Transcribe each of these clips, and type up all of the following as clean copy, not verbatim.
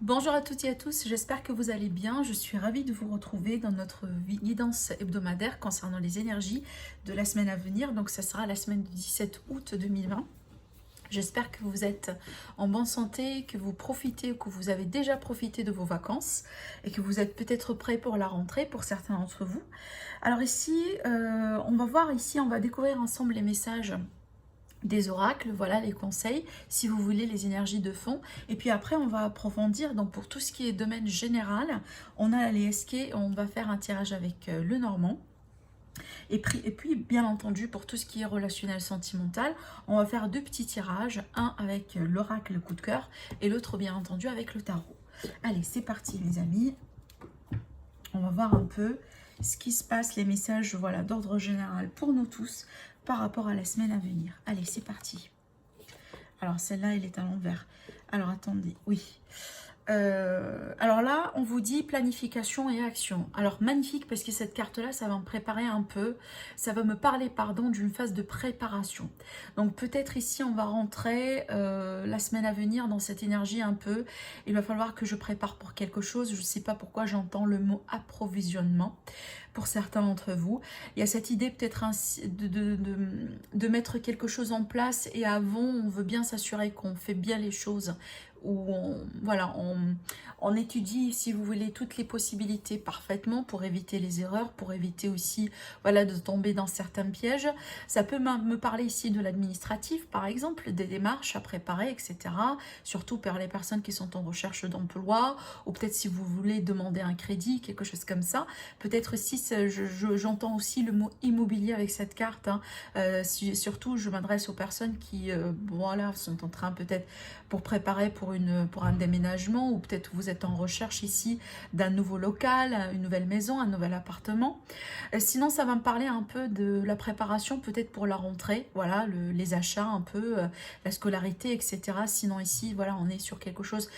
Bonjour à toutes et à tous, j'espère que vous allez bien. Je suis ravie de vous retrouver dans notre guidance hebdomadaire concernant les énergies de la semaine à venir. Donc ça sera la semaine du 17 août 2020. J'espère que vous êtes en bonne santé, que vous profitez, que vous avez déjà profité de vos vacances et que vous êtes peut-être prêts pour la rentrée pour certains d'entre vous. Alors ici, on va découvrir ensemble les messages des oracles, voilà les conseils, si vous voulez les énergies de fond. Et puis après, on va approfondir. Donc pour tout ce qui est domaine général, on a les SK, on va faire un tirage avec le Normand. Et puis, bien entendu, pour tout ce qui est relationnel sentimental, on va faire deux petits tirages, un avec l'oracle coup de cœur et l'autre, bien entendu, avec le tarot. Allez, c'est parti, les amis. On va voir un peu ce qui se passe, les messages, voilà, d'ordre général pour nous tous par rapport à la semaine à venir. Allez, c'est parti. Alors, celle-là, elle est à l'envers. Alors, attendez, oui. Alors là, on vous dit planification et action. Alors, magnifique, parce que cette carte-là, ça va me préparer un peu, ça va me parler, pardon, d'une phase de préparation. Donc, peut-être ici, on va rentrer la semaine à venir dans cette énergie un peu. Il va falloir que je prépare pour quelque chose. Je ne sais pas pourquoi j'entends le mot approvisionnement pour certains d'entre vous. Il y a cette idée peut-être de mettre quelque chose en place et avant, on veut bien s'assurer qu'on fait bien les choses où on étudie, si vous voulez, toutes les possibilités parfaitement pour éviter les erreurs, pour éviter aussi voilà, de tomber dans certains pièges. Ça peut me parler ici de l'administratif, par exemple, des démarches à préparer, etc. Surtout pour les personnes qui sont en recherche d'emploi, ou peut-être si vous voulez demander un crédit, quelque chose comme ça. Peut-être aussi, j'entends aussi le mot immobilier avec cette carte. Hein. Surtout, je m'adresse aux personnes qui voilà, sont en train peut-être pour préparer pour un déménagement, ou peut-être vous êtes en recherche ici d'un nouveau local, une nouvelle maison, un nouvel appartement. Sinon, ça va me parler un peu de la préparation peut-être pour la rentrée, voilà, les achats un peu, la scolarité, etc. Sinon ici, voilà, on est sur quelque chose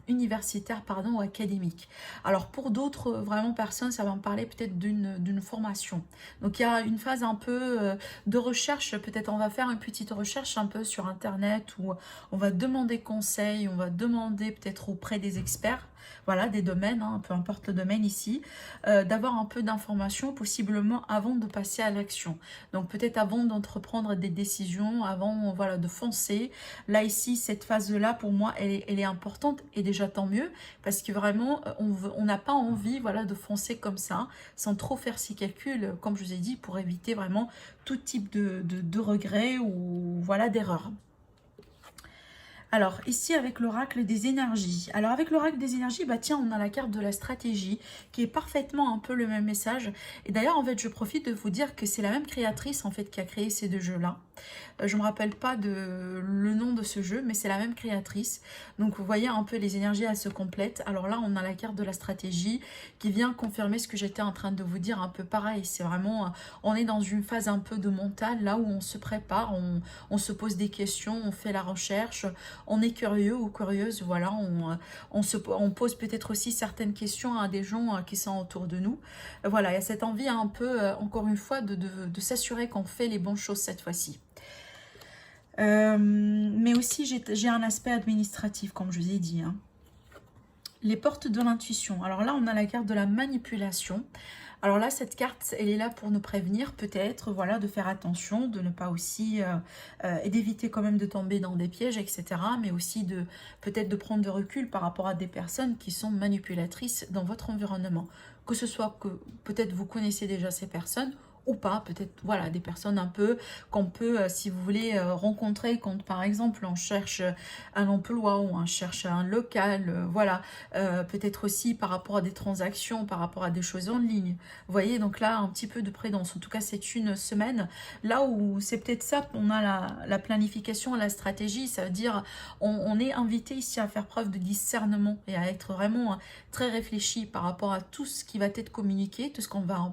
universitaire, pardon, ou académique. Alors pour d'autres vraiment personnes, ça va me parler peut-être d'une formation. Donc il y a une phase un peu de recherche, peut-être on va faire une petite recherche un peu sur internet où on va demander conseil, on va demander peut-être auprès des experts, voilà, des domaines, hein, peu importe le domaine ici, d'avoir un peu d'informations possiblement avant de passer à l'action. Donc peut-être avant d'entreprendre des décisions, avant voilà, de foncer. Là ici, cette phase-là, pour moi, elle est importante et déjà tant mieux parce que vraiment, on n'a pas envie voilà, de foncer comme ça, sans trop faire ses calculs, comme je vous ai dit, pour éviter vraiment tout type de regrets ou voilà, d'erreurs. Alors, ici, avec l'oracle des énergies. Alors, avec l'oracle des énergies, bah tiens, on a la carte de la stratégie, qui est parfaitement un peu le même message. Et d'ailleurs, en fait, je profite de vous dire que c'est la même créatrice, en fait, qui a créé ces deux jeux-là. Je ne me rappelle pas le nom de ce jeu, mais c'est la même créatrice. Donc, vous voyez un peu les énergies, elles se complètent. Alors là, on a la carte de la stratégie, qui vient confirmer ce que j'étais en train de vous dire, un peu pareil. C'est vraiment, on est dans une phase un peu de montagne, là où on se prépare, on se pose des questions, on fait la recherche, on est curieux ou curieuse, voilà, on pose peut-être aussi certaines questions à des gens qui sont autour de nous. Voilà, il y a cette envie un peu, encore une fois, de s'assurer qu'on fait les bonnes choses cette fois-ci. Mais aussi, j'ai un aspect administratif, comme je vous ai dit. Hein. Les portes de l'intuition. Alors là, on a la carte de la manipulation. Alors là, cette carte, elle est là pour nous prévenir peut-être, voilà, de faire attention, de ne pas aussi, et d'éviter quand même de tomber dans des pièges, etc. Mais aussi de peut-être de prendre de recul par rapport à des personnes qui sont manipulatrices dans votre environnement. Que ce soit que peut-être vous connaissez déjà ces personnes ou pas, peut-être voilà des personnes un peu qu'on peut, si vous voulez, rencontrer quand par exemple on cherche un emploi ou on cherche un local, voilà, peut-être aussi par rapport à des transactions, par rapport à des choses en ligne. Vous voyez, donc là, un petit peu de prudence. En tout cas, c'est une semaine là où c'est peut-être ça qu'on a la planification, la stratégie. Ça veut dire on est invité ici à faire preuve de discernement et à être vraiment très réfléchi par rapport à tout ce qui va être communiqué, tout ce qu'on va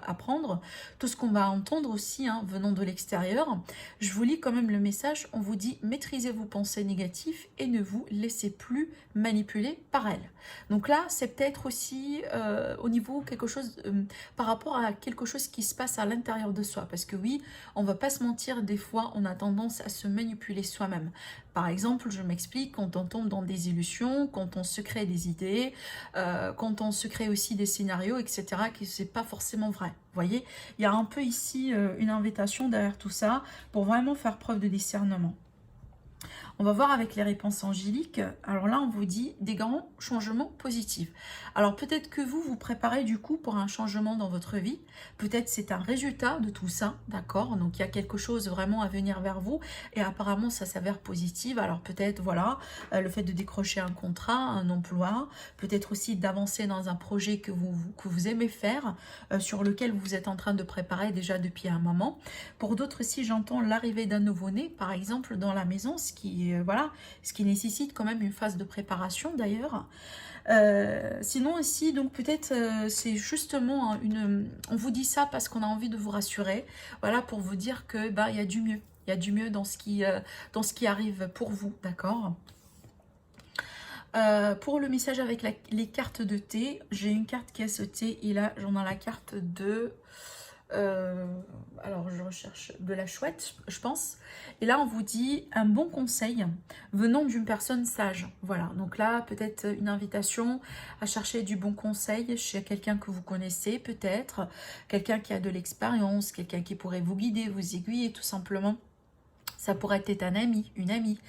apprendre. tout ce qu'on va entendre aussi hein, venant de l'extérieur. Je vous lis quand même le message. On vous dit maîtrisez vos pensées négatives et ne vous laissez plus manipuler par elles. Donc là, c'est peut-être aussi au niveau quelque chose par rapport à quelque chose qui se passe à l'intérieur de soi. Parce que oui, on va pas se mentir, des fois, on a tendance à se manipuler soi-même. Par exemple, je m'explique, quand on tombe dans des illusions, quand on se crée des idées, quand on se crée aussi des scénarios, etc., qui c'est pas forcément vrai. Vous voyez, il y a un peu ici une invitation derrière tout ça pour vraiment faire preuve de discernement. On va voir avec les réponses angéliques. Alors là, on vous dit des grands changements positifs. Alors peut-être que vous préparez du coup pour un changement dans votre vie. Peut-être c'est un résultat de tout ça, d'accord? Donc il y a quelque chose vraiment à venir vers vous et apparemment ça s'avère positif. Alors peut-être voilà, le fait de décrocher un contrat, un emploi, peut-être aussi d'avancer dans un projet que vous aimez faire, sur lequel vous êtes en train de préparer déjà depuis un moment. Pour d'autres, si j'entends l'arrivée d'un nouveau-né, par exemple, dans la maison, ce qui nécessite quand même une phase de préparation d'ailleurs. Sinon ici, donc peut-être c'est justement on vous dit ça parce qu'on a envie de vous rassurer, voilà, pour vous dire que il y a du mieux, il y a du mieux dans ce qui arrive pour vous, d'accord. Pour le message avec les cartes de thé, j'ai une carte qui a sauté et là j'en ai la carte de alors je recherche de la chouette, je pense, et là on vous dit un bon conseil venant d'une personne sage. Voilà, donc là peut-être une invitation à chercher du bon conseil chez quelqu'un que vous connaissez, peut-être quelqu'un qui a de l'expérience, quelqu'un qui pourrait vous guider, vous aiguiller tout simplement. Ça pourrait être un ami, une amie.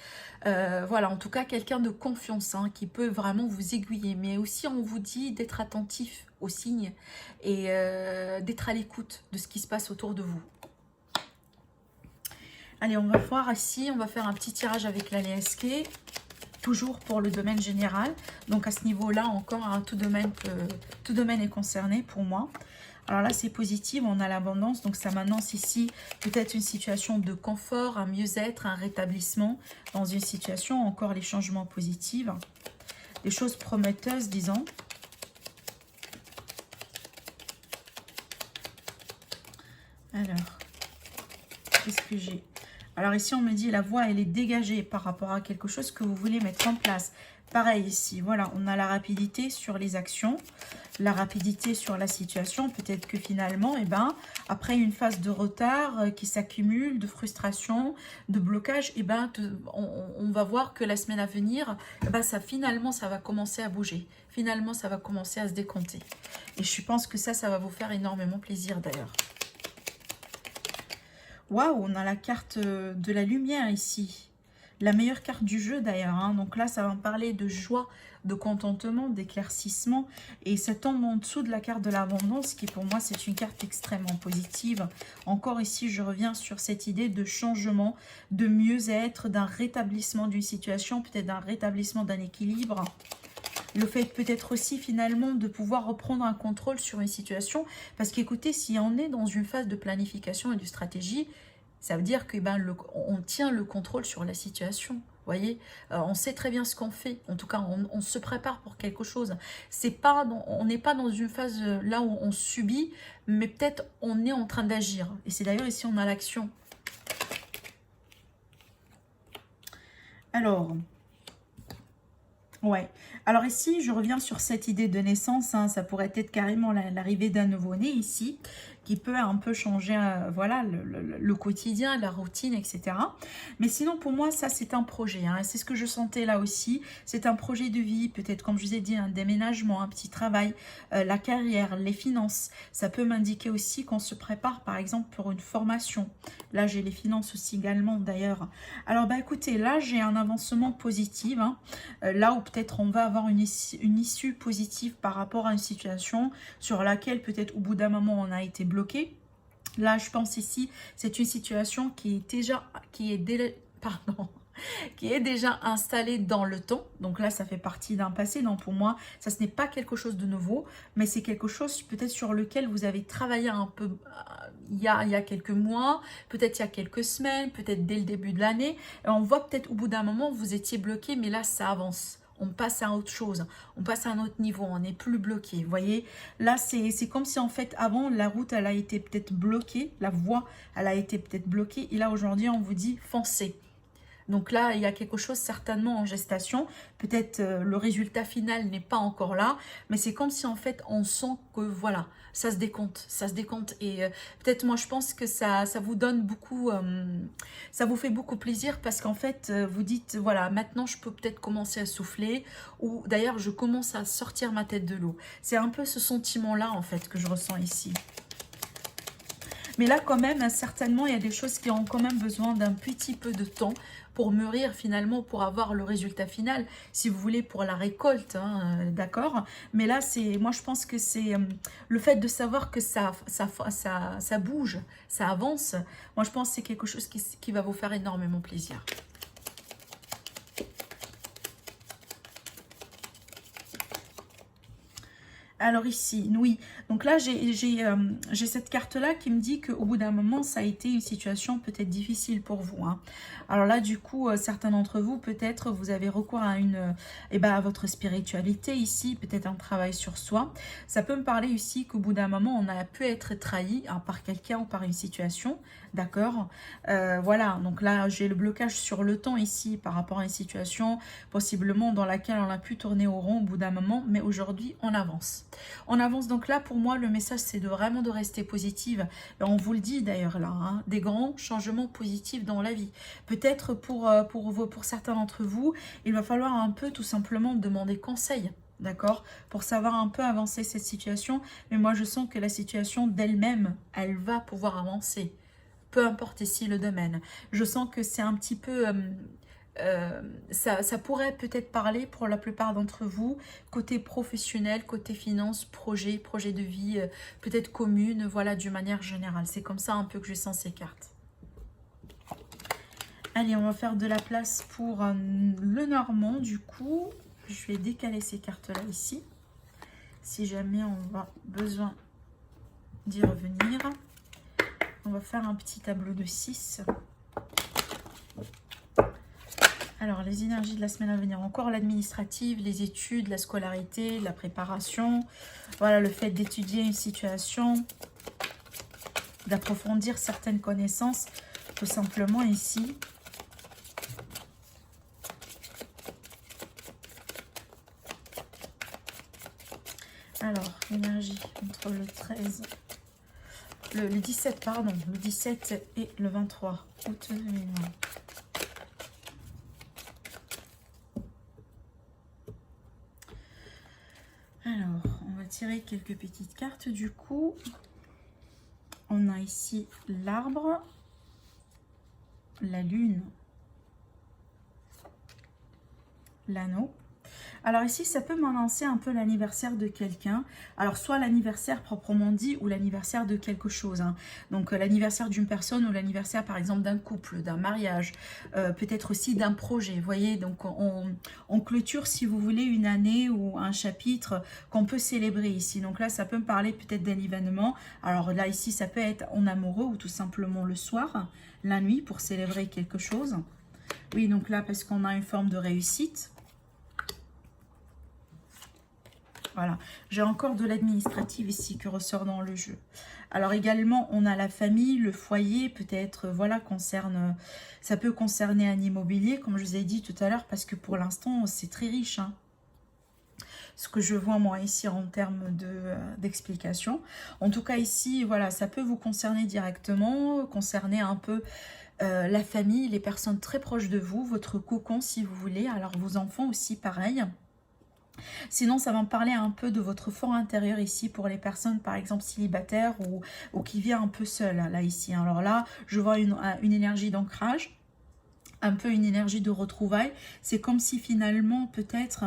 Voilà, en tout cas, quelqu'un de confiance hein, qui peut vraiment vous aiguiller. Mais aussi, on vous dit d'être attentif aux signes et d'être à l'écoute de ce qui se passe autour de vous. Allez, on va voir ici. On va faire un petit tirage avec la LSK. Toujours pour le domaine général. Donc, à ce niveau-là, encore, hein, tout domaine est concerné pour moi. Alors là, c'est positif, on a l'abondance, donc ça m'annonce ici peut-être une situation de confort, un mieux-être, un rétablissement dans une situation, encore les changements positifs, des choses prometteuses, disons. Alors, qu'est-ce que j'ai? Alors ici, on me dit la voie, elle est dégagée par rapport à quelque chose que vous voulez mettre en place. Pareil ici, voilà, on a la rapidité sur les actions, la rapidité sur la situation. Peut-être que finalement, après une phase de retard qui s'accumule, de frustration, de blocage, on va voir que la semaine à venir, finalement, ça va commencer à bouger. Finalement, ça va commencer à se décompter. Et je pense que ça va vous faire énormément plaisir d'ailleurs. Waouh, on a la carte de la lumière ici. La meilleure carte du jeu d'ailleurs, hein. Donc là, ça va me parler de joie, de contentement, d'éclaircissement. Et ça tombe en dessous de la carte de l'abondance, qui pour moi, c'est une carte extrêmement positive. Encore ici, je reviens sur cette idée de changement, de mieux-être, d'un rétablissement d'une situation, peut-être d'un rétablissement d'un équilibre. Le fait peut-être aussi finalement de pouvoir reprendre un contrôle sur une situation. Parce qu'écoutez, si on est dans une phase de planification et de stratégie, ça veut dire que on tient le contrôle sur la situation. Vous voyez, on sait très bien ce qu'on fait. En tout cas, on se prépare pour quelque chose. On n'est pas dans une phase là où on subit, mais peut-être on est en train d'agir. Et c'est d'ailleurs ici on a l'action. Alors, ouais. Alors ici, je reviens sur cette idée de naissance. Hein, ça pourrait être carrément l'arrivée d'un nouveau-né ici, qui peut un peu changer voilà, le quotidien, la routine, etc. Mais sinon, pour moi, ça, c'est un projet. Hein, c'est ce que je sentais là aussi. C'est un projet de vie, peut-être, comme je vous ai dit, un déménagement, un petit travail, la carrière, les finances. Ça peut m'indiquer aussi qu'on se prépare, par exemple, pour une formation. Là, j'ai les finances aussi également, d'ailleurs. Alors, écoutez, là, j'ai un avancement positif. Hein, là où peut-être on va avoir une issue positive par rapport à une situation sur laquelle peut-être au bout d'un moment on a été bloqué. Là, je pense ici, c'est une situation qui est déjà installée dans le temps. Donc là, ça fait partie d'un passé. Donc pour moi, ça, ce n'est pas quelque chose de nouveau, mais c'est quelque chose peut-être sur lequel vous avez travaillé un peu il y a quelques mois, peut-être il y a quelques semaines, peut-être dès le début de l'année. On voit peut-être au bout d'un moment, vous étiez bloqué, mais là, ça avance. on passe à autre chose, on passe à un autre niveau, on n'est plus bloqué. Vous voyez, là, c'est comme si en fait, avant, la route, elle a été peut-être bloquée, la voie, elle a été peut-être bloquée. Et là, aujourd'hui, on vous dit foncez. Donc là, il y a quelque chose certainement en gestation. Peut-être le résultat final n'est pas encore là, mais c'est comme si en fait on sent que voilà, ça se décompte, ça se décompte. Et peut-être moi je pense que ça vous donne beaucoup, ça vous fait beaucoup plaisir parce qu'en fait vous dites voilà, maintenant je peux peut-être commencer à souffler ou d'ailleurs je commence à sortir ma tête de l'eau. C'est un peu ce sentiment-là en fait que je ressens ici. Mais là, quand même, certainement, il y a des choses qui ont quand même besoin d'un petit peu de temps pour mûrir finalement, pour avoir le résultat final, si vous voulez, pour la récolte, hein, d'accord. Mais là, moi, je pense que c'est le fait de savoir que ça bouge, ça avance. Moi, je pense que c'est quelque chose qui va vous faire énormément plaisir. Alors ici, oui, donc là j'ai cette carte-là qui me dit qu'au bout d'un moment, ça a été une situation peut-être difficile pour vous. Hein. Alors là, du coup, certains d'entre vous, peut-être, vous avez recours à à votre spiritualité ici, peut-être un travail sur soi. Ça peut me parler ici qu'au bout d'un moment, on a pu être trahi hein, par quelqu'un ou par une situation, d'accord. Voilà, donc là, j'ai le blocage sur le temps ici par rapport à une situation possiblement dans laquelle on a pu tourner au rond au bout d'un moment, mais aujourd'hui, on avance. On avance donc là, pour moi, le message, c'est vraiment de rester positive. Et on vous le dit d'ailleurs là, hein, des grands changements positifs dans la vie. Peut-être pour certains d'entre vous, il va falloir un peu tout simplement demander conseil. D'accord, pour savoir un peu avancer cette situation. Mais moi, je sens que la situation d'elle-même, elle va pouvoir avancer. Peu importe ici le domaine. Je sens que c'est un petit peu... ça pourrait peut-être parler pour la plupart d'entre vous, côté professionnel, côté finance, projet de vie, peut-être commune, voilà, d'une manière générale. C'est comme ça un peu que je sens ces cartes. Allez, on va faire de la place pour le Normand, du coup. Je vais décaler ces cartes-là ici. Si jamais on a besoin d'y revenir. On va faire un petit tableau de 6. Alors, les énergies de la semaine à venir, encore l'administrative, les études, la scolarité, la préparation. Voilà, le fait d'étudier une situation, d'approfondir certaines connaissances, tout simplement ici. Alors, énergie entre le 13, le 17, pardon, le 17 et le 23 août 2020. Alors, on va tirer quelques petites cartes du coup. On a ici l'arbre, la lune, l'anneau. Alors ici, ça peut m'annoncer un peu l'anniversaire de quelqu'un. Alors soit l'anniversaire proprement dit ou l'anniversaire de quelque chose. Hein. Donc l'anniversaire d'une personne ou l'anniversaire par exemple d'un couple, d'un mariage, peut-être aussi d'un projet. Vous voyez, donc on clôture si vous voulez une année ou un chapitre qu'on peut célébrer ici. Donc là, ça peut me parler peut-être d'un événement. Alors là, ici, ça peut être en amoureux ou tout simplement le soir, la nuit pour célébrer quelque chose. Oui, donc là, parce qu'on a une forme de réussite. Voilà, j'ai encore de l'administratif ici qui ressort dans le jeu. Alors également, on a la famille, le foyer, peut-être, voilà, ça peut concerner un immobilier, comme je vous ai dit tout à l'heure, parce que pour l'instant, c'est très riche. Hein. Ce que je vois moi ici en termes d'explication. En tout cas ici, voilà, ça peut vous concerner directement, concerner un peu la famille, les personnes très proches de vous, votre cocon si vous voulez, alors vos enfants aussi pareil. Sinon, ça va me parler un peu de votre fort intérieur ici pour les personnes, par exemple, célibataires ou qui vivent un peu seules, là, ici. Alors là, je vois une énergie d'ancrage, un peu une énergie de retrouvailles. C'est comme si finalement, peut-être,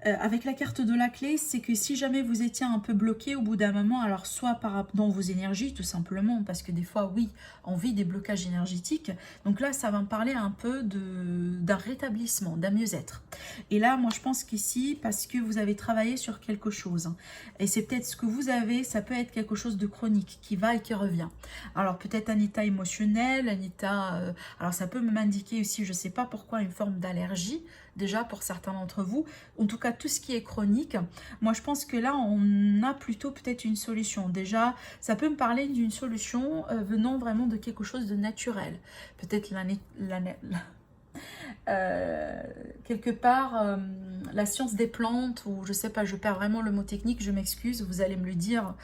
Avec la carte de la clé, c'est que si jamais vous étiez un peu bloqué au bout d'un moment, alors soit dans vos énergies tout simplement, parce que des fois, oui, on vit des blocages énergétiques. Donc là, ça va me parler un peu d'un rétablissement, d'un mieux-être. Et là, moi, je pense qu'ici, parce que vous avez travaillé sur quelque chose, hein, et c'est peut-être ce que vous avez, ça peut être quelque chose de chronique, qui va et qui revient. Alors peut-être un état émotionnel, un état... alors ça peut m'indiquer aussi, je ne sais pas pourquoi, une forme d'allergie, déjà pour certains d'entre vous. En tout cas, tout ce qui est chronique, moi je pense que là, on a plutôt peut-être une solution. Déjà, ça peut me parler d'une solution venant vraiment de quelque chose de naturel. Peut-être quelque part la science des plantes, ou je sais pas, je perds vraiment le mot technique, je m'excuse, vous allez me le dire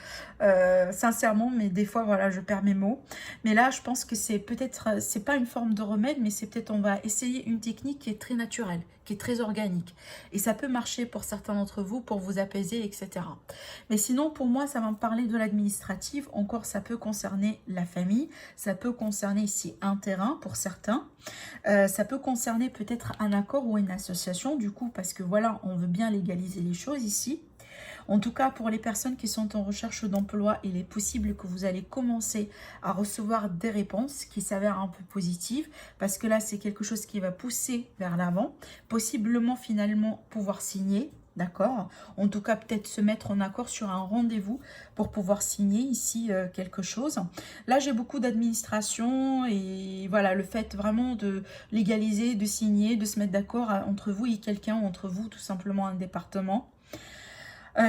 sincèrement, mais des fois voilà, je perds mes mots. Mais là, je pense que c'est peut-être, c'est pas une forme de remède, mais c'est peut-être, on va essayer une technique qui est très naturelle, qui est très organique, et ça peut marcher pour certains d'entre vous pour vous apaiser, etc. Mais sinon, pour moi, ça va me parler de l'administratif. Encore, ça peut concerner la famille, ça peut concerner ici un terrain pour certains. Ça peut concerner peut-être un accord ou une association, du coup, parce que voilà, on veut bien légaliser les choses ici. En tout cas, pour les personnes qui sont en recherche d'emploi, il est possible que vous allez commencer à recevoir des réponses qui s'avèrent un peu positives, parce que là, c'est quelque chose qui va pousser vers l'avant, possiblement finalement pouvoir signer. D'accord? En tout cas, peut-être se mettre en accord sur un rendez-vous pour pouvoir signer ici quelque chose. Là, j'ai beaucoup d'administration et voilà, le fait vraiment de légaliser, de signer, de se mettre d'accord entre vous et quelqu'un, ou entre vous, tout simplement un département.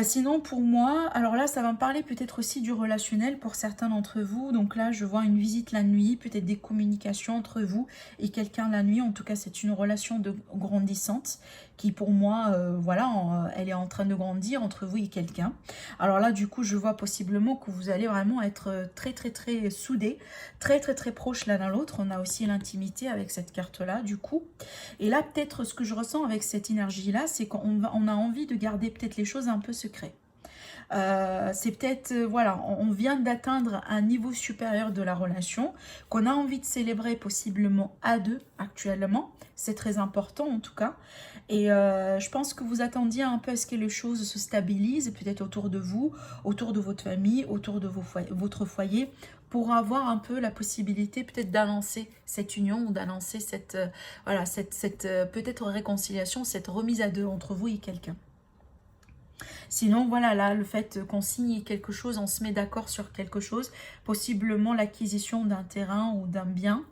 Sinon, pour moi, alors là, ça va me parler peut-être aussi du relationnel pour certains d'entre vous. Donc là, je vois une visite la nuit, peut-être des communications entre vous et quelqu'un la nuit. En tout cas, c'est une relation grandissante qui, pour moi, voilà, elle est en train de grandir entre vous et quelqu'un. Alors là, du coup, je vois possiblement que vous allez vraiment être très, très, très soudés, très, très, très proches l'un à l'autre. On a aussi l'intimité avec cette carte-là, du coup. Et là, peut-être, ce que je ressens avec cette énergie-là, c'est qu'on a envie de garder peut-être les choses un peu secret. C'est peut-être, voilà, on vient d'atteindre un niveau supérieur de la relation, qu'on a envie de célébrer possiblement à deux actuellement. C'est très important en tout cas. Et je pense que vous attendiez un peu à ce que les choses se stabilisent, peut-être autour de vous, autour de votre famille, autour de votre foyer, pour avoir un peu la possibilité peut-être d'annoncer cette union ou d'annoncer cette, voilà, cette peut-être réconciliation, cette remise à deux entre vous et quelqu'un. Sinon, voilà, là, le fait qu'on signe quelque chose, on se met d'accord sur quelque chose, possiblement l'acquisition d'un terrain ou d'un bien.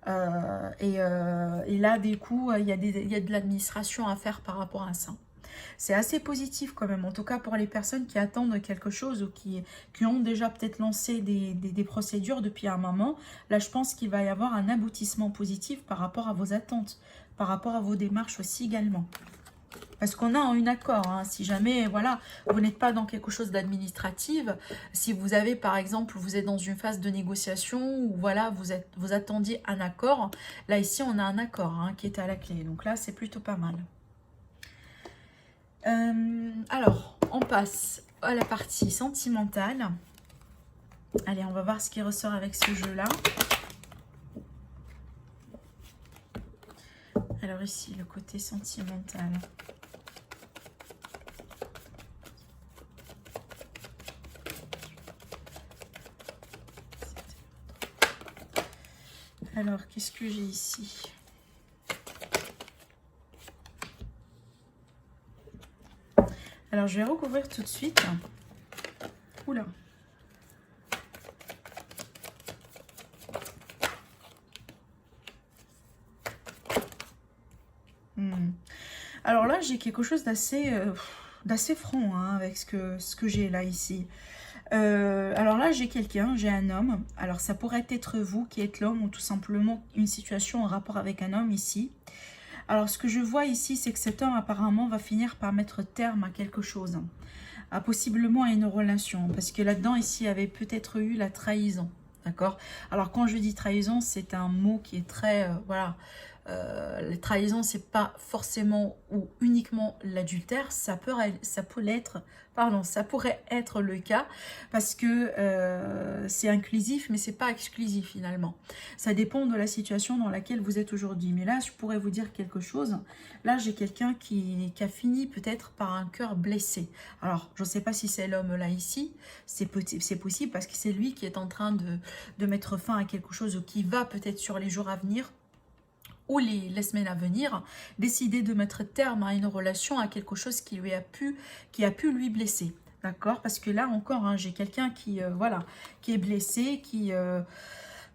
Et là, du coup, il y a de l'administration à faire par rapport à ça. C'est assez positif quand même, en tout cas pour les personnes qui attendent quelque chose ou qui ont déjà peut-être lancé des procédures depuis un moment. Là, je pense qu'il va y avoir un aboutissement positif par rapport à vos attentes, par rapport à vos démarches aussi également. Parce qu'on a un accord, hein. Si jamais, voilà, vous n'êtes pas dans quelque chose d'administratif, si vous avez, par exemple, vous êtes dans une phase de négociation, ou voilà, vous attendiez un accord, là, ici, on a un accord hein, qui est à la clé. Donc là, c'est plutôt pas mal. Alors, on passe à la partie sentimentale. Allez, on va voir ce qui ressort avec ce jeu-là. Alors ici, le côté sentimental. Alors, qu'est-ce que j'ai ici? Alors, je vais recouvrir tout de suite. Oula. Alors là, j'ai quelque chose d'assez franc hein, avec ce que j'ai là, ici. Alors là, j'ai quelqu'un, j'ai un homme. Alors, ça pourrait être vous qui êtes l'homme ou tout simplement une situation en rapport avec un homme ici. Alors, ce que je vois ici, c'est que cet homme, apparemment, va finir par mettre terme à quelque chose. Possiblement à une relation. Parce que là-dedans, ici, il y avait peut-être eu la trahison. D'accord? Alors, quand je dis trahison, c'est un mot qui est très... voilà. La trahison, c'est pas forcément ou uniquement l'adultère, ça pourrait être, pardon, ça pourrait être le cas parce que c'est inclusif, mais c'est pas exclusif finalement. Ça dépend de la situation dans laquelle vous êtes aujourd'hui. Mais là, je pourrais vous dire quelque chose. Là, j'ai quelqu'un qui a fini peut-être par un cœur blessé. Alors, je ne sais pas si c'est l'homme là ici, c'est possible parce que c'est lui qui est en train de mettre fin à quelque chose ou qui va peut-être sur les jours à venir ou les semaines à venir, décider de mettre terme à une relation, à quelque chose qui a pu lui blesser. D'accord? Parce que là encore, hein, j'ai quelqu'un qui, voilà, qui est blessé, qui...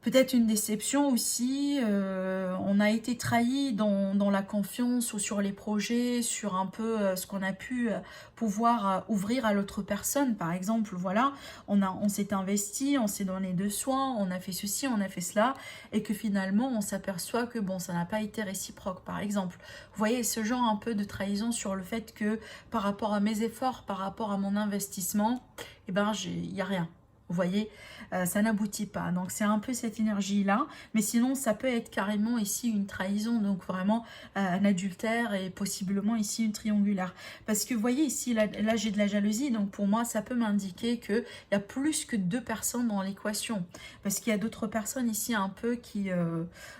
peut-être une déception aussi, on a été trahi dans la confiance ou sur les projets, sur un peu ce qu'on a pu pouvoir ouvrir à l'autre personne. Par exemple, voilà, on s'est investi, on s'est donné de soin, on a fait ceci, on a fait cela, et que finalement on s'aperçoit que bon, ça n'a pas été réciproque, par exemple. Vous voyez, ce genre un peu de trahison sur le fait que par rapport à mes efforts, par rapport à mon investissement, eh ben, il n'y a rien. Vous voyez, ça n'aboutit pas. Donc, c'est un peu cette énergie-là. Mais sinon, ça peut être carrément ici une trahison. Donc, vraiment un adultère et possiblement ici une triangulaire. Parce que, vous voyez, ici, là j'ai de la jalousie. Donc, pour moi, ça peut m'indiquer qu'il y a plus que 2 personnes dans l'équation. Parce qu'il y a d'autres personnes ici un peu qui,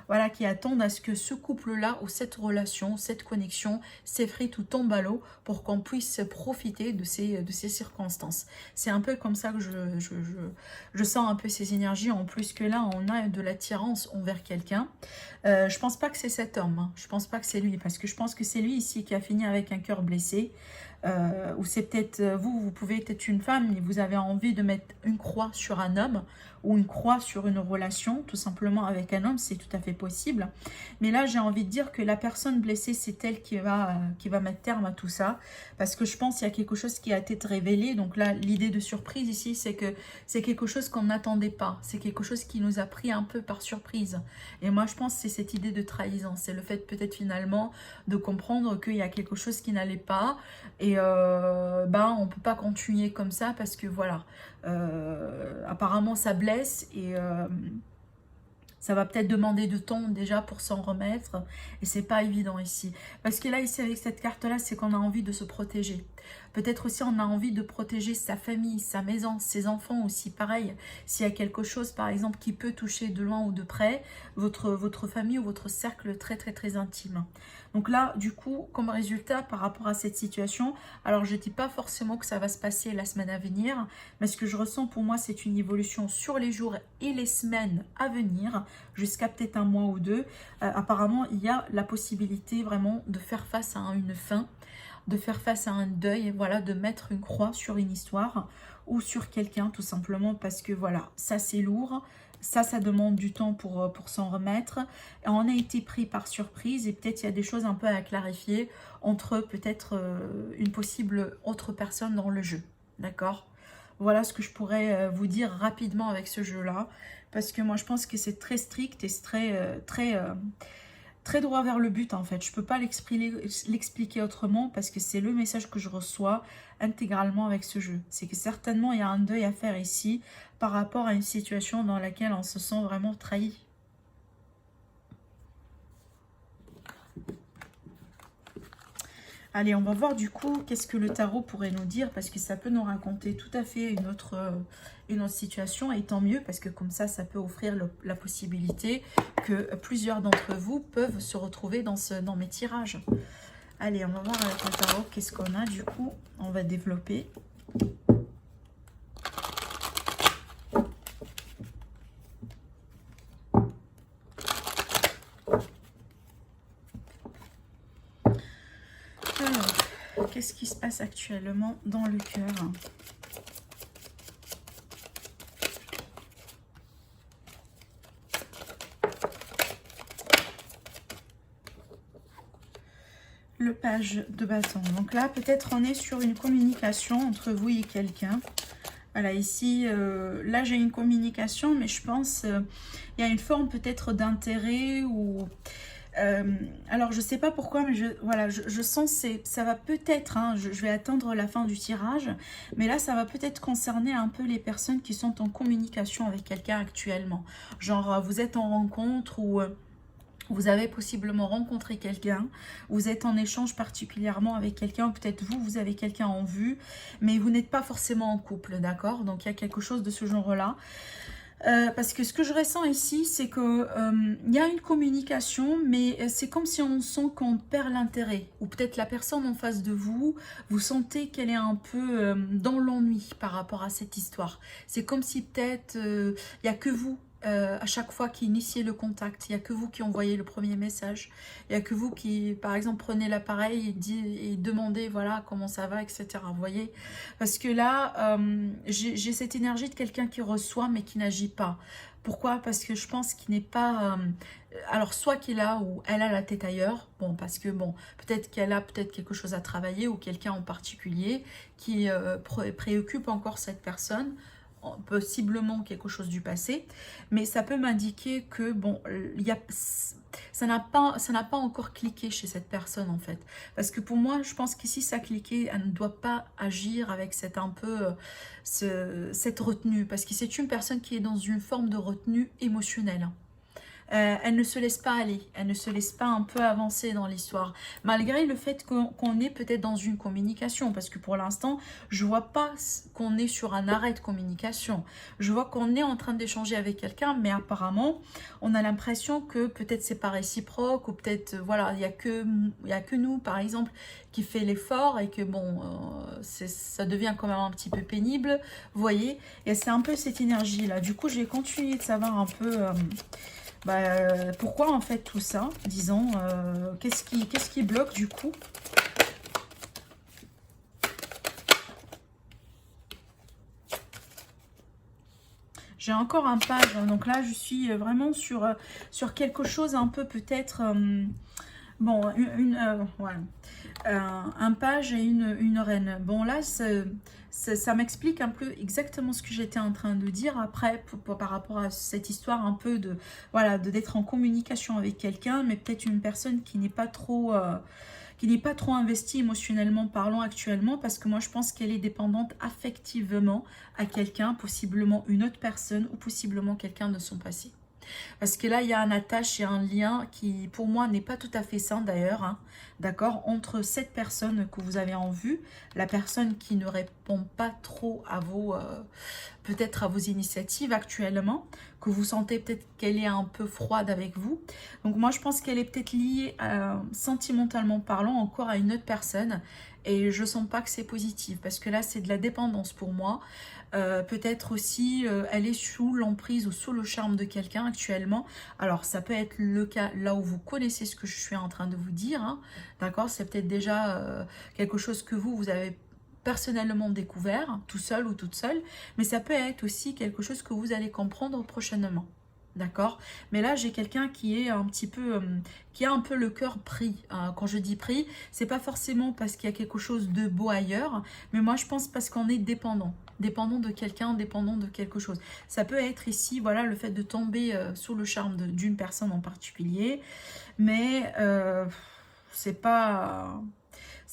voilà, qui attendent à ce que ce couple-là ou cette relation, cette connexion s'effrite ou tombe à l'eau pour qu'on puisse profiter de ces circonstances. C'est un peu comme ça que je sens un peu ces énergies. En plus que là, on a de l'attirance envers quelqu'un. Je pense pas que c'est cet homme. Hein. Je pense pas que c'est lui. Parce que je pense que c'est lui ici qui a fini avec un cœur blessé. Ou c'est peut-être vous pouvez être une femme et vous avez envie de mettre une croix sur un homme ou une croix sur une relation, tout simplement avec un homme, c'est tout à fait possible. Mais là, j'ai envie de dire que la personne blessée, c'est elle qui va mettre terme à tout ça, parce que je pense qu'il y a quelque chose qui a été révélé. Donc là, l'idée de surprise ici, c'est que c'est quelque chose qu'on n'attendait pas, c'est quelque chose qui nous a pris un peu par surprise. Et moi, je pense que c'est cette idée de trahison, c'est le fait peut-être finalement de comprendre qu'il y a quelque chose qui n'allait pas, et on ne peut pas continuer comme ça parce que voilà, apparemment ça blesse et ça va peut-être demander de temps déjà pour s'en remettre et c'est pas évident ici. Parce que là, ici, avec cette carte-là, c'est qu'on a envie de se protéger. Peut-être aussi on a envie de protéger sa famille, sa maison, ses enfants aussi, pareil. S'il y a quelque chose, par exemple, qui peut toucher de loin ou de près, votre famille ou votre cercle très très très intime. Donc là, du coup, comme résultat, par rapport à cette situation, alors je ne dis pas forcément que ça va se passer la semaine à venir, mais ce que je ressens pour moi, c'est une évolution sur les jours et les semaines à venir, jusqu'à peut-être un mois ou deux. Apparemment, il y a la possibilité vraiment de faire face à une fin, de faire face à un deuil, voilà, de mettre une croix sur une histoire ou sur quelqu'un, tout simplement parce que voilà, ça c'est lourd, ça demande du temps pour s'en remettre. Et on a été pris par surprise et peut-être il y a des choses un peu à clarifier entre peut-être une possible autre personne dans le jeu, d'accord? Voilà ce que je pourrais vous dire rapidement avec ce jeu-là, parce que moi je pense que c'est très strict et c'est très droit vers le but en fait. Je ne peux pas l'expliquer autrement parce que c'est le message que je reçois intégralement avec ce jeu. C'est que certainement il y a un deuil à faire ici par rapport à une situation dans laquelle on se sent vraiment trahi. Allez, on va voir du coup qu'est-ce que le tarot pourrait nous dire, parce que ça peut nous raconter tout à fait une autre situation, et tant mieux, parce que comme ça peut offrir la possibilité que plusieurs d'entre vous peuvent se retrouver dans mes tirages. Allez, on va voir avec le tarot qu'est-ce qu'on a du coup. On va développer. Qu'est-ce qui se passe actuellement dans le cœur? Le page de bâton. Donc là, peut-être on est sur une communication entre vous et quelqu'un. Voilà, ici, là j'ai une communication, mais je pense il y a une forme peut-être d'intérêt ou... alors je sais pas pourquoi, mais je sens ça va peut-être, hein, je vais attendre la fin du tirage, mais là ça va peut-être concerner un peu les personnes qui sont en communication avec quelqu'un actuellement. Genre vous êtes en rencontre ou Vous avez possiblement rencontré quelqu'un, vous êtes en échange particulièrement avec quelqu'un, peut-être vous, vous avez quelqu'un en vue, mais vous n'êtes pas forcément en couple, d'accord? Donc il y a quelque chose de ce genre-là. Parce que ce que je ressens ici, c'est que il y a une communication, mais c'est comme si on sent qu'on perd l'intérêt. Ou peut-être la personne en face de vous, vous sentez qu'elle est un peu dans l'ennui par rapport à cette histoire. C'est comme si peut-être il n'y a que vous. À chaque fois qui initiez le contact, il n'y a que vous qui envoyez le premier message, il n'y a que vous qui, par exemple, prenez l'appareil et demandez, voilà, comment ça va, etc. Vous voyez? Parce que là, j'ai cette énergie de quelqu'un qui reçoit mais qui n'agit pas. Pourquoi? Parce que je pense qu'il n'est pas... alors, soit qu'il a ou elle a la tête ailleurs. Bon, parce que, bon, peut-être qu'elle a peut-être quelque chose à travailler ou quelqu'un en particulier qui préoccupe encore cette personne, possiblement quelque chose du passé, mais ça peut m'indiquer que bon, ça n'a pas encore cliqué chez cette personne en fait, parce que pour moi, je pense qu'ici ça a cliqué, elle ne doit pas agir avec cette un peu cette retenue, parce que c'est une personne qui est dans une forme de retenue émotionnelle. Elle ne se laisse pas aller, elle ne se laisse pas un peu avancer dans l'histoire, malgré le fait qu'on est peut-être dans une communication, parce que pour l'instant, je vois pas qu'on est sur un arrêt de communication. Je vois qu'on est en train d'échanger avec quelqu'un, mais apparemment, on a l'impression que peut-être c'est pas réciproque, ou peut-être, voilà, il y a que nous, par exemple, qui fait l'effort, et que bon, ça devient quand même un petit peu pénible, vous voyez, et c'est un peu cette énergie-là. Du coup, je vais continuer de savoir un peu... pourquoi en fait tout ça, disons, qu'est-ce qui bloque du coup? J'ai encore un page, donc là je suis vraiment sur quelque chose un peu peut-être, bon, ouais. Un page et une reine. Bon là, ça m'explique un peu exactement ce que j'étais en train de dire après par rapport à cette histoire un peu de voilà d'être en communication avec quelqu'un, mais peut-être une personne qui n'est pas trop investie émotionnellement parlant actuellement, parce que moi je pense qu'elle est dépendante affectivement à quelqu'un, possiblement une autre personne ou possiblement quelqu'un de son passé. Parce que là, il y a un attache et un lien qui, pour moi, n'est pas tout à fait sain d'ailleurs, hein, d'accord, entre cette personne que vous avez en vue, la personne qui ne répond pas trop à vos, peut-être à vos initiatives actuellement, que vous sentez peut-être qu'elle est un peu froide avec vous. Donc moi, je pense qu'elle est peut-être liée, sentimentalement parlant, encore à une autre personne. Et je sens pas que c'est positif, parce que là, c'est de la dépendance pour moi. Peut-être aussi, elle est sous l'emprise ou sous le charme de quelqu'un actuellement. Alors, ça peut être le cas là où vous connaissez ce que je suis en train de vous dire. Hein, d'accord? C'est peut-être déjà quelque chose que vous avez personnellement découvert, tout seul ou toute seule. Mais ça peut être aussi quelque chose que vous allez comprendre prochainement. D'accord? Mais là, j'ai quelqu'un qui est un petit peu, qui a un peu le cœur pris. Quand je dis pris, c'est pas forcément parce qu'il y a quelque chose de beau ailleurs, mais moi, je pense parce qu'on est dépendant. Dépendant de quelqu'un, dépendant de quelque chose. Ça peut être ici, voilà, le fait de tomber sous le charme d'une personne en particulier, mais c'est pas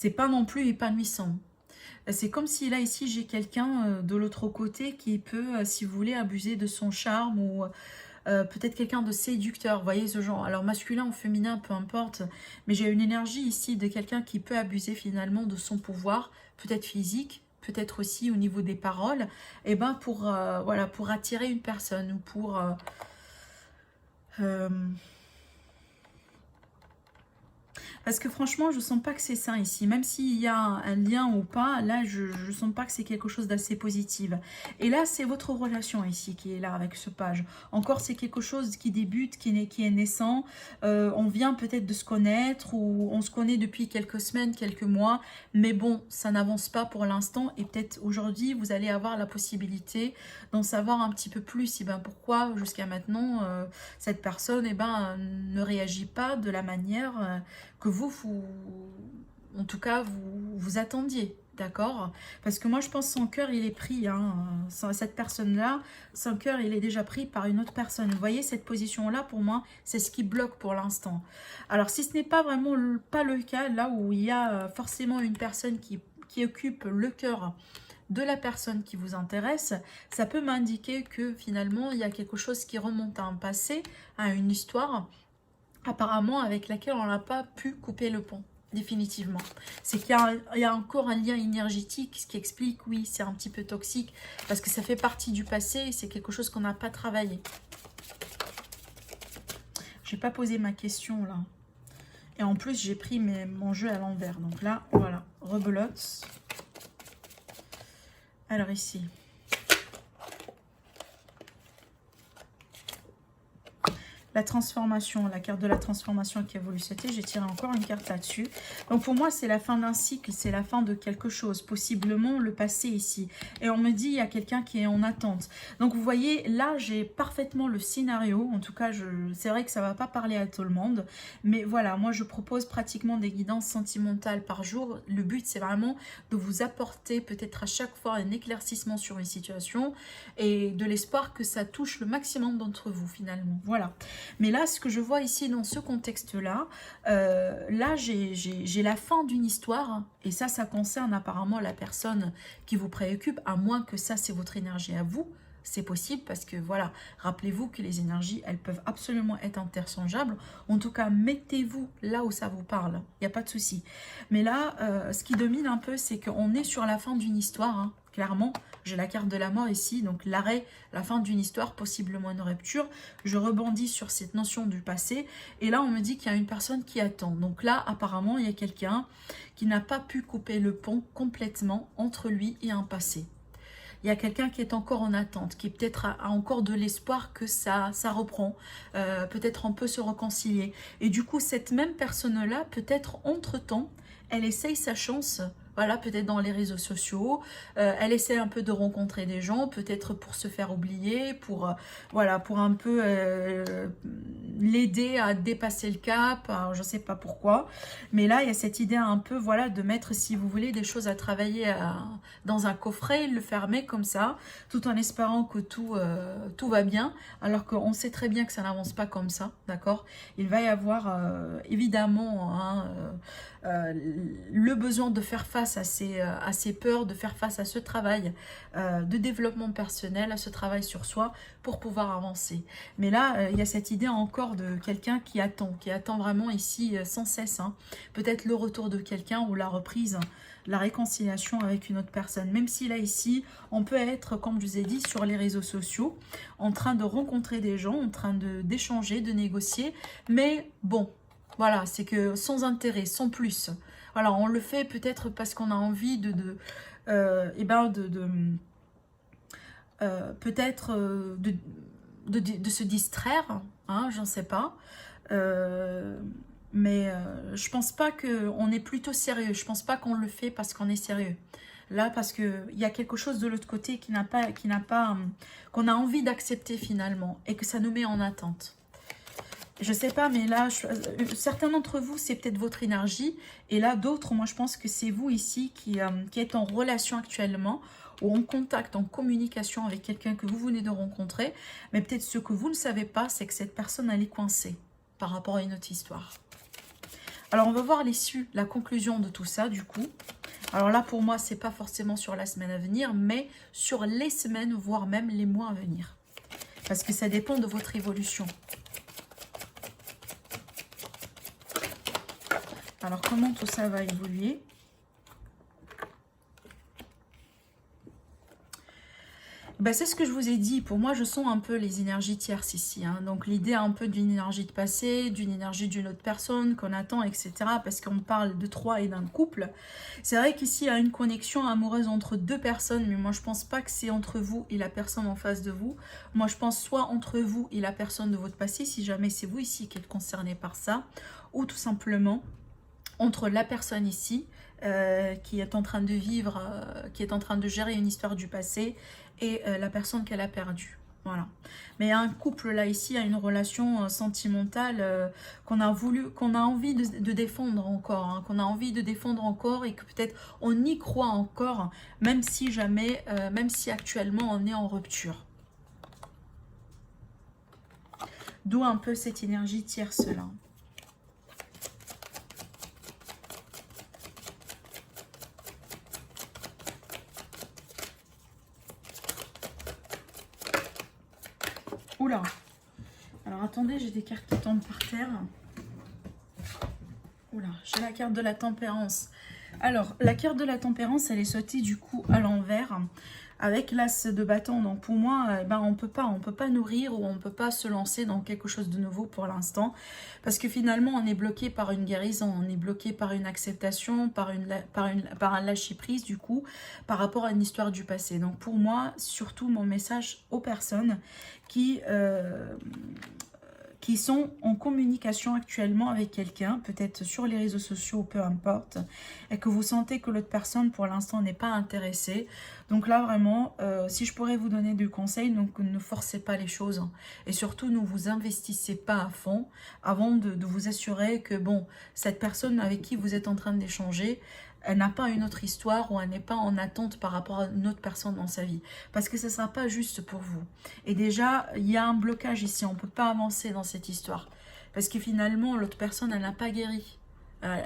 non plus épanouissant. C'est comme si là, ici, j'ai quelqu'un de l'autre côté qui peut, si vous voulez, abuser de son charme ou peut-être quelqu'un de séducteur, vous voyez ce genre. Alors masculin ou féminin, peu importe, mais j'ai une énergie ici de quelqu'un qui peut abuser finalement de son pouvoir, peut-être physique, peut-être aussi au niveau des paroles, et ben pour, voilà, pour attirer une personne ou pour... Parce que franchement, je sens pas que c'est ça ici. Même s'il y a un lien ou pas, là, je sens pas que c'est quelque chose d'assez positif. Et là, c'est votre relation ici qui est là avec ce page. Encore, c'est quelque chose qui débute, qui est naissant. On vient peut-être de se connaître ou on se connaît depuis quelques semaines, quelques mois. Mais bon, ça n'avance pas pour l'instant. Et peut-être aujourd'hui, vous allez avoir la possibilité d'en savoir un petit peu plus. Et ben, pourquoi jusqu'à maintenant, cette personne ne réagit pas de la manière... que en tout cas, vous attendiez, d'accord? Parce que moi, je pense que son cœur, il est pris, hein, cette personne-là, son cœur, il est déjà pris par une autre personne. Vous voyez, cette position-là, pour moi, c'est ce qui bloque pour l'instant. Alors, si ce n'est pas vraiment pas le cas, là où il y a forcément une personne qui occupe le cœur de la personne qui vous intéresse, ça peut m'indiquer que finalement, il y a quelque chose qui remonte à un passé, à une histoire, apparemment avec laquelle on n'a pas pu couper le pont, définitivement. C'est qu'il y a encore un lien énergétique, ce qui explique, oui, c'est un petit peu toxique, parce que ça fait partie du passé, c'est quelque chose qu'on n'a pas travaillé. J'ai pas posé ma question, là. Et en plus, j'ai pris mon jeu à l'envers. Donc là, voilà, rebelote. Alors ici... la transformation, la carte de la transformation qui a voulu sauter, j'ai tiré encore une carte là-dessus. Donc pour moi, c'est la fin d'un cycle, c'est la fin de quelque chose, possiblement le passé ici. Et on me dit, il y a quelqu'un qui est en attente. Donc vous voyez, là, j'ai parfaitement le scénario. En tout cas, c'est vrai que ça ne va pas parler à tout le monde. Mais voilà, moi, je propose pratiquement des guidances sentimentales par jour. Le but, c'est vraiment de vous apporter peut-être à chaque fois un éclaircissement sur une situation et de l'espoir que ça touche le maximum d'entre vous, finalement. Voilà. Mais là, ce que je vois ici dans ce contexte-là, là, j'ai la fin d'une histoire. Et ça concerne apparemment la personne qui vous préoccupe, à moins que ça, c'est votre énergie à vous. C'est possible parce que, voilà, rappelez-vous que les énergies, elles peuvent absolument être interchangeables. En tout cas, mettez-vous là où ça vous parle. Il n'y a pas de souci. Mais là, ce qui domine un peu, c'est qu'on est sur la fin d'une histoire, hein. Clairement, j'ai la carte de la mort ici, donc l'arrêt, la fin d'une histoire, possiblement une rupture. Je rebondis sur cette notion du passé. Et là, on me dit qu'il y a une personne qui attend. Donc là, apparemment, il y a quelqu'un qui n'a pas pu couper le pont complètement entre lui et un passé. Il y a quelqu'un qui est encore en attente, qui peut-être a encore de l'espoir que ça reprend. Peut-être on peut se réconcilier. Et du coup, cette même personne-là, peut-être entre-temps, elle essaye sa chance. Voilà, peut-être dans les réseaux sociaux, elle essaie un peu de rencontrer des gens, peut-être pour se faire oublier, voilà, pour un peu l'aider à dépasser le cap, alors, je ne sais pas pourquoi. Mais là, il y a cette idée un peu, voilà, de mettre, si vous voulez, des choses à travailler dans un coffret, le fermer comme ça, tout en espérant que tout va bien, alors qu'on sait très bien que ça n'avance pas comme ça, d'accord? Il va y avoir, évidemment, hein, le besoin de faire face à ces peurs, de faire face à ce travail de développement personnel, à ce travail sur soi pour pouvoir avancer. Mais là, il y a cette idée encore de quelqu'un qui attend vraiment ici sans cesse, hein. Peut-être le retour de quelqu'un ou la reprise, la réconciliation avec une autre personne. Même si là, ici, on peut être, comme je vous ai dit, sur les réseaux sociaux, en train de rencontrer des gens, en train d'échanger, de négocier. Mais bon, voilà, c'est que sans intérêt, sans plus. Voilà, on le fait peut-être parce qu'on a envie peut-être de se distraire, hein, j'en sais pas. Mais je pense pas qu'on est plutôt sérieux. Je pense pas qu'on le fait parce qu'on est sérieux. Là, parce qu'il y a quelque chose de l'autre côté qu'on a envie d'accepter finalement et que ça nous met en attente. Je sais pas, mais là, certains d'entre vous, c'est peut-être votre énergie. Et là, d'autres, moi, je pense que c'est vous ici qui êtes en relation actuellement ou en contact, en communication avec quelqu'un que vous venez de rencontrer. Mais peut-être ce que vous ne savez pas, c'est que cette personne, elle est coincée par rapport à une autre histoire. Alors, on va voir l'issue, la conclusion de tout ça, du coup. Alors là, pour moi, c'est pas forcément sur la semaine à venir, mais sur les semaines, voire même les mois à venir. Parce que ça dépend de votre évolution. Alors, comment tout ça va évoluer? Ben, c'est ce que je vous ai dit. Pour moi, je sens un peu les énergies tierces ici, hein. Donc, l'idée un peu d'une énergie de passé, d'une énergie d'une autre personne qu'on attend, etc. Parce qu'on parle de trois et d'un couple. C'est vrai qu'ici, il y a une connexion amoureuse entre deux personnes. Mais moi, je pense pas que c'est entre vous et la personne en face de vous. Moi, je pense soit entre vous et la personne de votre passé, si jamais c'est vous ici qui êtes concerné par ça. Ou tout simplement entre la personne ici qui est en train de vivre, qui est en train de gérer une histoire du passé et la personne qu'elle a perdue. Voilà. Mais un couple là ici a une relation sentimentale qu'on a envie de défendre encore, hein, qu'on a envie de défendre encore et que peut-être on y croit encore, même si jamais, même si actuellement on est en rupture. D'où un peu cette énergie tierce là. Oula. Alors attendez, j'ai des cartes qui tombent par terre. Oula, j'ai la carte de la tempérance. Alors, la carte de la tempérance, elle est sortie du coup à l'envers avec l'as de bâton. Donc pour moi, on peut pas nourrir ou on peut pas se lancer dans quelque chose de nouveau pour l'instant, parce que finalement on est bloqué par une guérison, on est bloqué par une acceptation, par un lâcher prise du coup, par rapport à une histoire du passé. Donc pour moi, surtout mon message aux personnes qui sont en communication actuellement avec quelqu'un, peut-être sur les réseaux sociaux, peu importe, et que vous sentez que l'autre personne pour l'instant n'est pas intéressée. Donc là vraiment, si je pourrais vous donner du conseil, donc ne forcez pas les choses, hein. Et surtout ne vous investissez pas à fond avant de vous assurer que bon, cette personne avec qui vous êtes en train d'échanger, elle n'a pas une autre histoire ou elle n'est pas en attente par rapport à une autre personne dans sa vie. Parce que ce ne sera pas juste pour vous. Et déjà, il y a un blocage ici. On ne peut pas avancer dans cette histoire. Parce que finalement, l'autre personne, elle n'a pas guéri.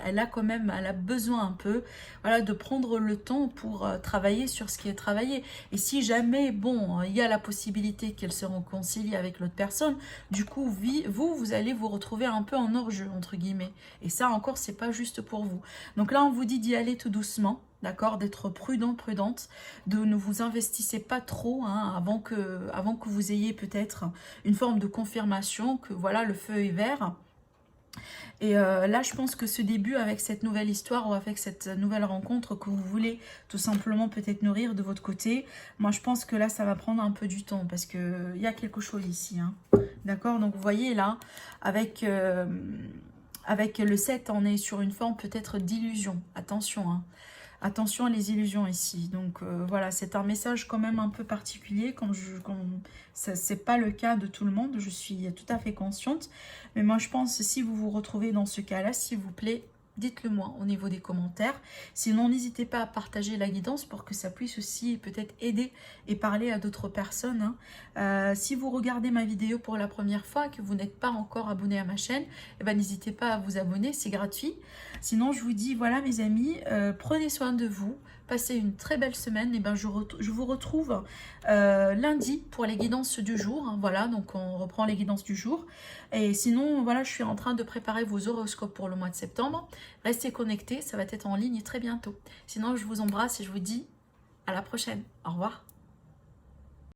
Elle a besoin un peu, voilà, de prendre le temps pour travailler sur ce qui est travaillé. Et si jamais, bon, il y a la possibilité qu'elle se réconcilie avec l'autre personne, du coup, vous allez vous retrouver un peu en hors-jeu, entre guillemets. Et ça, encore, c'est pas juste pour vous. Donc là, on vous dit d'y aller tout doucement, d'accord, d'être prudent, prudente, de ne vous investissez pas trop, hein, avant que vous ayez peut-être une forme de confirmation que voilà, le feu est vert. Et là, je pense que ce début avec cette nouvelle histoire ou avec cette nouvelle rencontre que vous voulez tout simplement peut-être nourrir de votre côté, moi je pense que là, ça va prendre un peu du temps parce qu'il y a quelque chose ici, hein. D'accord? Donc vous voyez là, avec le 7, on est sur une forme peut-être d'illusion. Attention, hein. Attention à les illusions ici. Donc voilà, c'est un message quand même un peu particulier. C'est pas le cas de tout le monde, je suis tout à fait consciente. Mais moi je pense, si vous vous retrouvez dans ce cas-là, s'il vous plaît, dites-le moi au niveau des commentaires. Sinon, n'hésitez pas à partager la guidance pour que ça puisse aussi peut-être aider et parler à d'autres personnes, hein. Si vous regardez ma vidéo pour la première fois et que vous n'êtes pas encore abonné à ma chaîne, eh ben, n'hésitez pas à vous abonner, c'est gratuit. Sinon, je vous dis, voilà mes amis, prenez soin de vous. Passez une très belle semaine. Et ben, je vous retrouve lundi pour les guidances du jour, hein. Voilà, donc on reprend les guidances du jour. Et sinon, voilà, je suis en train de préparer vos horoscopes pour le mois de septembre. Restez connectés, ça va être en ligne très bientôt. Sinon, je vous embrasse et je vous dis à la prochaine. Au revoir.